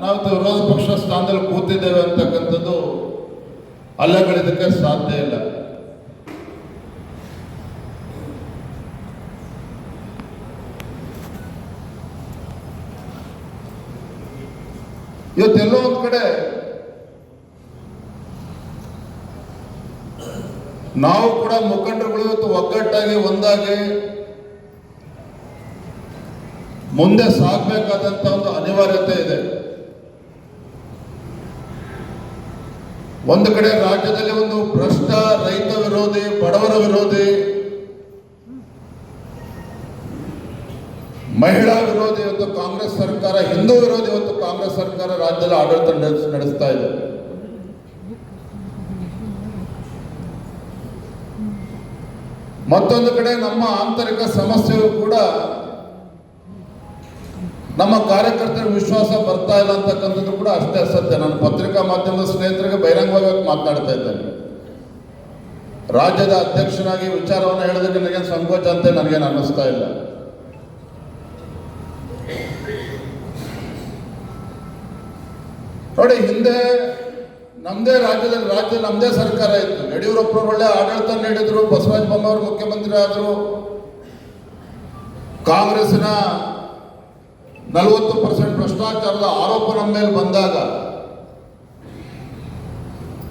ನಾವು ವಿರೋಧ ಪಕ್ಷ ಸ್ಥಾನದಲ್ಲಿ ಕೂತಿದ್ದೇವೆ ಅಂತಕ್ಕಂಥದ್ದು ಅಲ್ಲಗಳಿದ್ದಕ್ಕೆ ಸಾಧ್ಯ ಇಲ್ಲ. ಇವತ್ತೆಲ್ಲೋ ಒಂದು ಕಡೆ ನಾವು ಕೂಡ ಮುಖಂಡರುಗಳು ಇವತ್ತು ಒಗ್ಗಟ್ಟಾಗಿ ಒಂದಾಗಿ ಮುಂದೆ ಸಾಗಬೇಕಾದಂತ ಒಂದು ಅನಿವಾರ್ಯತೆ ಇದೆ. ಒಂದು ಕಡೆ ರಾಜ್ಯದಲ್ಲಿ ಒಂದು ಭ್ರಷ್ಟ, ರೈತ ವಿರೋಧಿ, ಬಡವರ ವಿರೋಧಿ, ಮಹಿಳಾ ವಿರೋಧಿ ಇವತ್ತು ಕಾಂಗ್ರೆಸ್ ಸರ್ಕಾರ, ಹಿಂದೂ ವಿರೋಧಿ ಇವತ್ತು ಕಾಂಗ್ರೆಸ್ ಸರ್ಕಾರ ರಾಜ್ಯದಲ್ಲಿ ಆಡಳಿತ ನಡೆಸ್ತಾ ಇದೆ. ಮತ್ತೊಂದು ಕಡೆ ನಮ್ಮ ಆಂತರಿಕ ಸಮಸ್ಯೆಯು ಕೂಡ ನಮ್ಮ ಕಾರ್ಯಕರ್ತರ ವಿಶ್ವಾಸ ಬರ್ತಾ ಇಲ್ಲ ಅಂತಕ್ಕಂಥದ್ದು ಕೂಡ ಅಷ್ಟೇ ಸತ್ಯ. ನಾನು ಪತ್ರಿಕಾ ಮಾಧ್ಯಮದ ಸ್ನೇಹಿತರಿಗೆ ಬಹಿರಂಗವಾಗಿ ಮಾತನಾಡ್ತಾ ಇದ್ದೇನೆ. ರಾಜ್ಯದ ಅಧ್ಯಕ್ಷನಾಗಿ ವಿಚಾರವನ್ನು ಹೇಳೋದಕ್ಕೆ ನನಗೇನು ಸಂಕೋಚ ಅಂತ ನನಗೇನು ಅನ್ನಿಸ್ತಾ ಇಲ್ಲ. ನೋಡಿ, ಹಿಂದೆ ನಮ್ಮದೇ ರಾಜ್ಯದಲ್ಲಿ ನಮ್ಮದೇ ಸರ್ಕಾರ ಇತ್ತು. ಯಡಿಯೂರಪ್ಪನವರು ಒಳ್ಳೆ ಆಡಳಿತ ನೀಡಿದ್ರು, ಬಸವರಾಜ ಬೊಮ್ಮಾಯಿ ಮುಖ್ಯಮಂತ್ರಿ ಆದರು. ಕಾಂಗ್ರೆಸ್ಸಿನ 40% ಭ್ರಷ್ಟಾಚಾರದ ಆರೋಪ ನಮ್ಮ ಮೇಲೆ ಬಂದಾಗ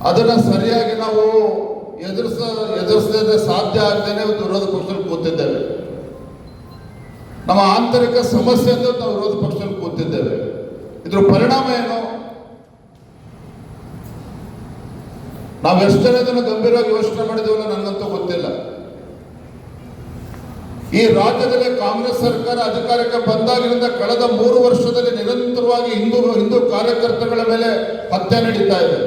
ಅದನ್ನ ಸರಿಯಾಗಿ ನಾವು ಎದುರಿಸದೆ ಸಾಧ್ಯ ಆಗದೇನೆ ವಿರೋಧ ಪಕ್ಷದಲ್ಲಿ ಕೂತಿದ್ದೇವೆ. ನಮ್ಮ ಆಂತರಿಕ ಸಮಸ್ಯೆ ಅಂತ ನಾವು ವಿರೋಧ ಪಕ್ಷದಲ್ಲಿ ಕೂತಿದ್ದೇವೆ. ಇದ್ರ ಪರಿಣಾಮ ಏನು? ನಾವು ಎಷ್ಟು ಜನ ಇದನ್ನು ಗಂಭೀರವಾಗಿ ಯೋಚನೆ ಮಾಡಿದೇವಲ್ಲ ನನಗಂತೂ ಗೊತ್ತಿಲ್ಲ. ಈ ರಾಜ್ಯದಲ್ಲಿ ಕಾಂಗ್ರೆಸ್ ಸರ್ಕಾರ ಅಧಿಕಾರಕ್ಕೆ ಬಂದಾಗಿನಿಂದ ಕಳೆದ 3 ವರ್ಷದಲ್ಲಿ ನಿರಂತರವಾಗಿ ಹಿಂದೂ ಕಾರ್ಯಕರ್ತಗಳ ಮೇಲೆ ಹತ್ಯೆ ನಡೀತಾ ಇದೆ.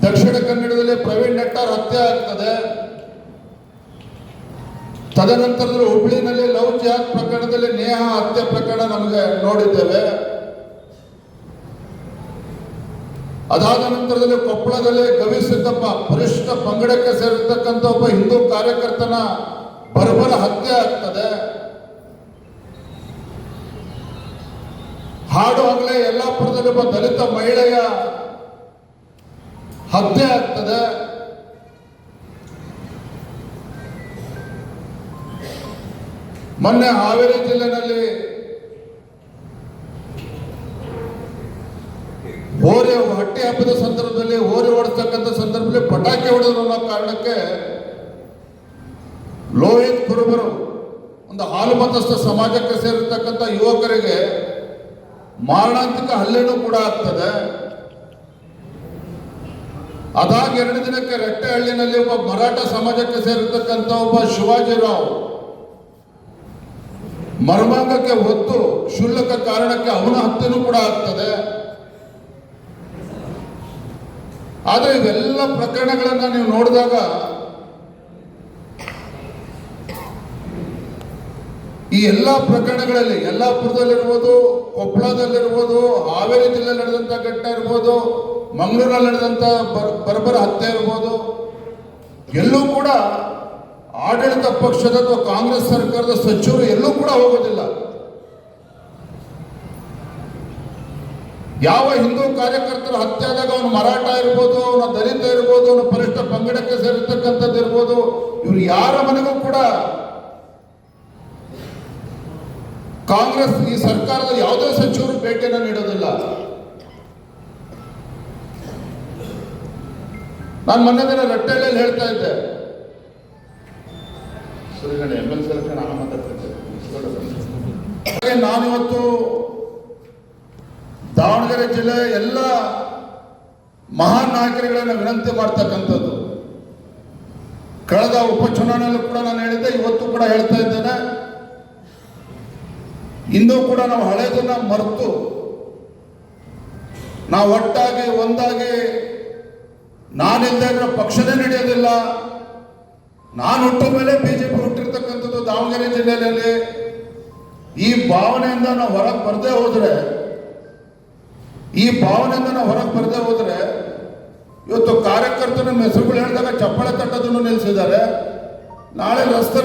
ದಕ್ಷಿಣ ಕನ್ನಡದಲ್ಲಿ ಪ್ರವೀಣ್ ನೆಟ್ಟಾರ್ ಹತ್ಯೆ ಆಗ್ತದೆ. ತದನಂತರದಲ್ಲಿ ಹುಬ್ಳಿನಲ್ಲಿ ಲವ್ ಜಿಹಾದ್ ಪ್ರಕರಣದಲ್ಲಿ ನೇಹಾ ಹತ್ಯೆ ಪ್ರಕರಣ ನಮಗೆ ನೋಡಿದ್ದೇವೆ. ಅದಾದ ನಂತರದಲ್ಲಿ ಕೊಪ್ಪಳದಲ್ಲಿ ಗವಿಸಿದ್ದಪ್ಪ, ಪರಿಶಿಷ್ಟ ಪಂಗಡಕ್ಕೆ ಸೇರಿರ್ತಕ್ಕಂಥ ಒಬ್ಬ ಹಿಂದೂ ಕಾರ್ಯಕರ್ತನ ಬರ್ಬರ ಹತ್ಯೆ ಆಗ್ತದೆ. ಹಾಡು ಹಗಲೇ ಯಲ್ಲಾಪುರದಲ್ಲಿ ಒಬ್ಬ ದಲಿತ ಮಹಿಳೆಯ ಹತ್ಯೆ ಆಗ್ತದೆ. ಮೊನ್ನೆ ಹಾವೇರಿ ಜಿಲ್ಲೆನಲ್ಲಿ ಹೋರಿ ಹಟ್ಟಿ ಹಬ್ಬದ ಸಂದರ್ಭದಲ್ಲಿ ಹೋರಿ ಓಡಿಸ್ತಕ್ಕಂಥ ಸಂದರ್ಭದಲ್ಲಿ ಪಟಾಕಿ ಹೊಡೆದ್ರು ಅನ್ನೋ ಕಾರಣಕ್ಕೆ ಲೋಹಿತ್ ಕುರುಬರು, ಒಂದು ಹಾಲು ಮತಸ್ಥ ಸಮಾಜಕ್ಕೆ ಸೇರಿರ್ತಕ್ಕಂಥ ಯುವಕರಿಗೆ ಮಾರಣಾಂತಿಕ ಹಲ್ಲೆನೂ ಕೂಡ ಆಗ್ತದೆ. ಅದಾಗಿ 2 ದಿನಕ್ಕೆ ರೆಟ್ಟೆಹಳ್ಳಿನಲ್ಲಿ ಒಬ್ಬ ಮರಾಠ ಸಮಾಜಕ್ಕೆ ಸೇರಿರ್ತಕ್ಕಂಥ ಒಬ್ಬ ಶಿವಾಜಿರಾವ್ ಮರ್ಮಾಂಗಕ್ಕೆ ಹೊತ್ತು ಕ್ಷುಲ್ಲಕ ಕಾರಣಕ್ಕೆ ಅವನ ಹತ್ಯೆನೂ ಕೂಡ ಆಗ್ತದೆ. ಆದರೆ ಇವೆಲ್ಲ ಪ್ರಕರಣಗಳನ್ನ ನೀವು ನೋಡಿದಾಗ ಈ ಎಲ್ಲ ಪ್ರಕರಣಗಳಲ್ಲಿ ಯಲ್ಲಾಪುರದಲ್ಲಿರ್ಬೋದು, ಕೊಪ್ಪಳದಲ್ಲಿರ್ಬೋದು, ಹಾವೇರಿ ಜಿಲ್ಲೆಯಲ್ಲಿ ನಡೆದಂಥ ಘಟನೆ ಇರ್ಬೋದು, ಮಂಗಳೂರಲ್ಲಿ ನಡೆದಂಥ ಬರ್ಬರ ಹತ್ಯೆ ಇರ್ಬೋದು, ಎಲ್ಲೂ ಕೂಡ ಆಡಳಿತ ಪಕ್ಷದ ಅಥವಾ ಕಾಂಗ್ರೆಸ್ ಸರ್ಕಾರದ ಸಚಿವರು ಎಲ್ಲೂ ಕೂಡ ಹೋಗೋದಿಲ್ಲ. ಯಾವ ಹಿಂದೂ ಕಾರ್ಯಕರ್ತರ ಹತ್ಯೆ ಆದಾಗ ಅವನು ಮರಾಠ ಇರ್ಬೋದು, ಅವನ ದಲಿತ ಇರ್ಬೋದು, ಅವನು ಪರಿಷ್ಠ ಪಂಗಡಕ್ಕೆ ಸೇರಿರ್ತಕ್ಕಂಥದ್ದು ಇರ್ಬೋದು, ಇವರು ಯಾರ ಮನೆಗೂ ಕೂಡ ಕಾಂಗ್ರೆಸ್ ಈ ಸರ್ಕಾರದ ಯಾವುದೇ ಸಚಿವರು ಭೇಟಿಯನ್ನು ನೀಡೋದಿಲ್ಲ. ನಾನು ಮೊನ್ನೆ ದಿನ ರೆಟ್ಟೆಹಳ್ಳಿಯಲ್ಲಿ ಹೇಳ್ತಾ ಇದ್ದೆ, ನಾನಿವತ್ತು ದಾವಣಗೆರೆ ಜಿಲ್ಲೆ ಎಲ್ಲ ಮಹಾನ್ ನಾಯಕರುಗಳನ್ನು ವಿನಂತಿ ಮಾಡ್ತಕ್ಕಂಥದ್ದು, ಕಳೆದ ಉಪಚುನಾವಣೆಯಲ್ಲೂ ಕೂಡ ನಾನು ಹೇಳಿದ್ದೆ, ಇವತ್ತು ಕೂಡ ಹೇಳ್ತಾ ಇದ್ದೇನೆ, ಇಂದು ಕೂಡ ನಾವು ಹಳೆಯದನ್ನ ಮರೆತು ನಾವು ಒಟ್ಟಾಗಿ ಒಂದಾಗಿ, ನಾನಿಲ್ಲದೆ ಇರೋ ಪಕ್ಷನೇ ನಡೆಯೋದಿಲ್ಲ, ನಾನು ಹುಟ್ಟ ಮೇಲೆ ಬಿಜೆಪಿ ಹುಟ್ಟಿರ್ತಕ್ಕಂಥದ್ದು ದಾವಣಗೆರೆ ಜಿಲ್ಲೆಯಲ್ಲಿ, ಈ ಭಾವನೆಯಿಂದ ನಾವು ಹೊರಗೆ ಬರದೇ ಹೋದರೆ ಇವತ್ತು ಕಾರ್ಯಕರ್ತನ ಹೆಸರುಗಳು ಹೇಳಿದಾಗ ಚಪ್ಪಾಳೆ ತಟ್ಟೋದನ್ನು ನಿಲ್ಲಿಸಿದ್ದಾರೆ. ನಾಳೆ ರಸ್ತೆ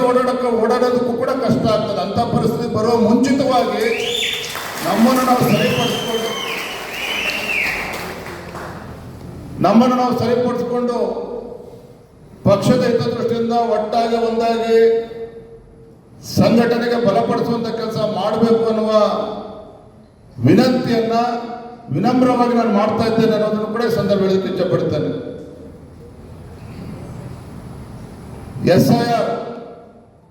ಓಡಾಡೋದಕ್ಕೂ ಕೂಡ ಕಷ್ಟ ಆಗ್ತದೆ. ಅಂತ ಪರಿಸ್ಥಿತಿ ಬರುವ ಮುಂಚಿತವಾಗಿ ನಮ್ಮನ್ನು ನಾವು ಸರಿಪಡಿಸಿಕೊಂಡು ಪಕ್ಷದ ಹಿತದೃಷ್ಟಿಯಿಂದ ಒಟ್ಟಾಗಿ ಒಂದಾಗಿ ಸಂಘಟನೆಗೆ ಬಲಪಡಿಸುವಂತ ಕೆಲಸ ಮಾಡಬೇಕು ಅನ್ನುವ ವಿನಂತಿಯನ್ನ ವಿನಮ್ರವಾಗಿ ನಾನು ಮಾಡ್ತಾ ಇದ್ದೇನೆ ಅನ್ನೋದನ್ನು ಕೂಡ ಈ ಸಂದರ್ಭ ಹೇಳಲಿಕ್ಕೆ ಇಚ್ಛಪಡ್ತೇನೆ. SIR